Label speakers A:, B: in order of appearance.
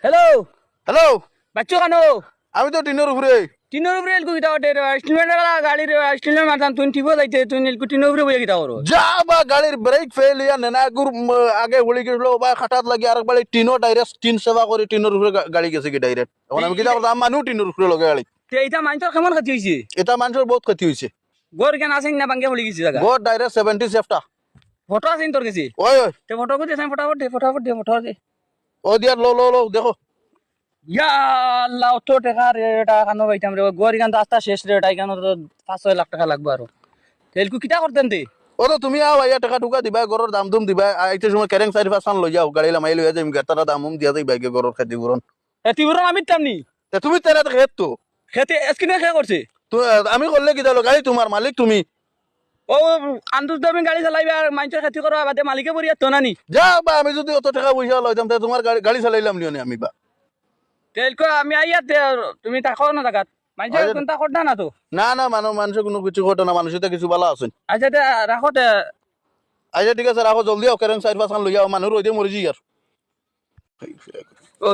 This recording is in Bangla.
A: হ্যালো
B: হ্যালো
A: বাচ্চো কেন
B: আমি তো টিনের উপরে
A: টিনের উপরে এলকু গিতা ওটে স্টুডেন্টের গাড়ির স্টুডেন্ট মারতাম তুই ঠিক যাইতে তুই এলকু টিনের উপরে বইয়া গিতা করো
B: যা বা গাড়ির ব্রেক ফেল ইয়া নেনাগুর আগে হলি গেল বা খাটাত লাগি আর বাড়ি টিনো ডাইরেক্ট টিন সেবা করে টিনের উপরে গাড়ি গেছে কি ডাইরেক্ট এখন আমি কিতা করতাম মানুষ টিনের উপরে লগে গাড়ি
A: তে এইটা মানুষের কেমন ক্ষতি হয়েছে
B: এটা মানুষের বহুত ক্ষতি হয়েছে
A: গড় কেন আসেন না বাঙ্গে হলি গেছে জায়গা
B: গড ডাইরেক্ট 70 সেফটা
A: ফটো আসেন তোর কাছে
B: ওই ওই
A: তে ফটো করে দেন ফটাফট দে ফটো দে
B: ও দিয়া লো লো লো দেখো
A: ইয়া আল্লাহ অত টাকা রে টাকা কানো পাইতাম রে গড় গান রাস্তা শেষ রে টাকা কানো তো 5-6 লাখ টাকা লাগবে আর তেলকু কিটা করতেন তে
B: ও তো তুমি আও আইয়া টাকা টুকা দিবা গরর দাম দুম দিবা আইতে সময় কেরেং সাইড ফাসান লই যাও গাড়ি লামাই লই যাইম গেতারা দাম দিয়া যাই বাইকে গরর খাতি গুরন
A: এ তিবুর আমি তামনি
B: তে তুমি তেরা খেত তো
A: খেতে স্কিনে খেয়ে করছে
B: আমি করলে কি দালো গাড়ি তোমার মালিক তুমি
A: ও আন্দুজ দামি গাড়ি চালাইবে আর মানুষের ক্ষতি করা বাদে মালিকে বরিয়া তো নানি
B: যা বা আমি যদি অত টাকা পয়সা লইতাম তাহলে তোমার গাড়ি চালাইলাম নিও আমি বা
A: তেলকো আমি আইয়া তুমি থাকো না জায়গাত মানুষের কোনটা করনা না তো
B: না না মানুষের কোনো কিছু ঘটে না মানুষের তো কিছু ভালো আছে
A: আচ্ছা তে রাখো তে
B: আচ্ছা ঠিক আছে রাখো জলদি কেরেং সাইড ফাসান লই যাও মানুষ রইতে মরে যাই আর
A: ও